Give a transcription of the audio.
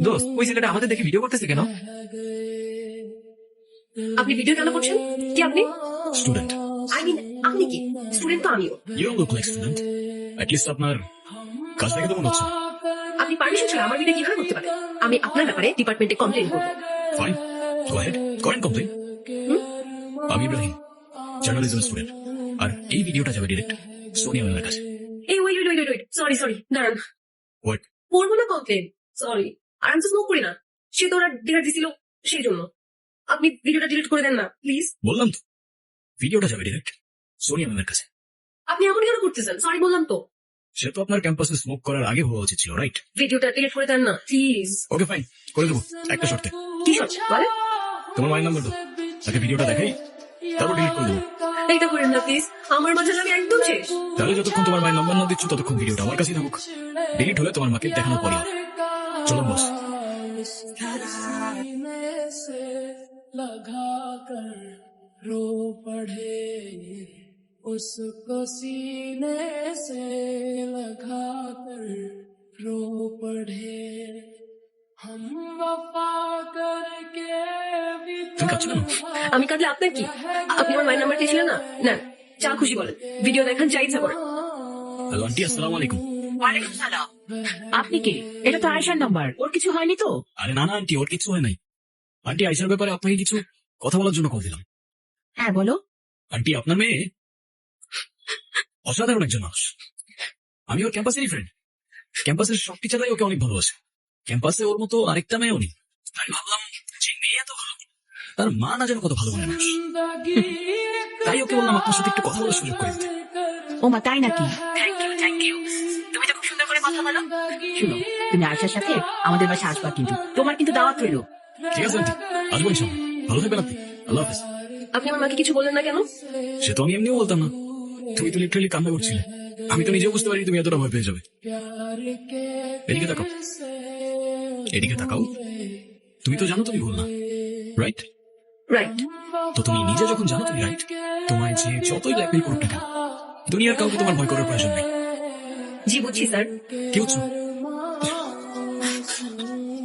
দোস্ত, ওই ছেলেটা আমাদের দেখে ভিডিও করতেছে কেন? আপনি ভিডিও কেন করছেন? কি আপনি? স্টুডেন্ট। আই মিন আপনি কি স্টুডেন্ট? তো আমিও। You look like student. At least আপনার কাজ দেখে তো মনে হচ্ছে। আপনি পারমিশন ছাড়া আমার ভিডিও কিভাবে করতে পারেন? আমি আপনার ব্যাপারে ডিপার্টমেন্টে কমপ্লেন করবো। ফাইন, গো অ্যাহেড, করেন কমপ্লেইন। আমি ইব্রাহিম, জার্নালিজম স্টুডেন্ট, আর এই ভিডিওটা যাবে ডিরেক্ট সোনিয়া ম্যামের কাছে। এই wait wait wait wait, sorry দাঁড়ান। হোয়াট? করবো না কমপ্লেন, সরি। আর আমি তো স্মোক করি না, সে তো ওরা ডিনার দিছিল সেই জন্য। আপনি ভিডিওটা ডিলিট করে দেন না প্লিজ। বললাম তো, ভিডিওটা যাবে ডিরেক্ট সোনিয়া ম্যামের কাছে। আপনি এমন কেন করতেছেন? সরি বললাম তো। সে তো আপনার ক্যাম্পাসে স্মোক করার আগে হওয়া উচিত ছিল, রাইট? ভিডিওটা ডিলিট করে দেন না প্লিজ। ওকে ফাইন, করে দেবো একটা শর্তে। কি শর্ত বলেন? তোমার মায়ের নাম্বার দাও, তাকে ভিডিওটা দেখাই, তারপর ডিলিট করে দেবো। এইটা করেন না প্লিজ, আমার মাঝে আমি একদম শেষ। তাহলে যতক্ষণ তোমার মায়ের নাম্বার না দিচ্ছ ততক্ষণ ভিডিওটা আমার কাছেই থাকুক। ডিলিট হলে তোমার মাকে দেখানোর পরই হবে। চলো বস। सीने से लगा कर रो पड़े, उसको सीने से लगा कर रो पड़े, हम वफा करके भी তুমি কাঁদছো কেন? আমি কাঁদলে আপনার কি? আপনি আমার মায়ের নাম্বার চেয়েছিলেন না? নেন, যা খুশি বলেন, ভিডিও দেখান, যা ইচ্ছা করেন। হ্যালো আন্টি, আসসালামু আলাইকুম। ওয়ালাইকুম সালাম। আপনি কে? এটা তো আয়েশার নাম্বার, ওর কিছু হয়নি তো? আরে না না আন্টি, ওর কিছু হয় নাই। আন্টি, আইসার ব্যাপারে আপনাকে কিছু কথা বলার জন্য কল দিলাম। হ্যাঁ বলো। আন্টি, আপনার মেয়ে অসাধারণ একজন মানুষ। আমি ওর ক্যাম্পাসেরই ফ্রেন্ড। ক্যাম্পাসের সব টিচাররাই ওকে অনেক ভালোবাসে। ক্যাম্পাসে ওর মতো আরেকটা মেয়েও নেই। আমি ভাবলাম যে মেয়ে এত ভালো, তার মা না যেন কত ভালো মনে মানুষ। তাই ওকে বললাম আপনার সাথে একটু কথা বলার সুযোগ করে দিতে। ও মা, তাই নাকি? Thank you. তুমি তো খুব সুন্দর করে কথা বলো। শুনো, তুমি আয়েশার সাথে আমাদের বাসায় আসবা, কিন্তু তোমার কিন্তু দাওয়াত রইলো। ঠিক আছে আন্টি, আসবো ইনশাল্লাহ। ভালো থাকবেন আপনি, আল্লাহ হাফেজ। আপনি আমার মাকে কিছু বললেন না কেন? সে তো আমি এমনিও বলতাম না, তুমি তো লিটারালি কান্না করছিলে। আমি তো নিজেও বুঝতে পারি তুমি এতটা ভয় পেয়ে যাবে। এদিকে তাকাও, এদিকে তাকাও। তুমি তো জানো তুমি ভুল না, রাইট? রাইট। তো তুমি নিজে যখন জানো তুমি রাইট, তোমায় যে যতই ব্ল্যাকমেল করুক না কেন, দুনিয়ার কাউকে তোমার ভয় করার প্রয়োজন নেই। জি বুঝছি স্যার। কি হচ্ছে?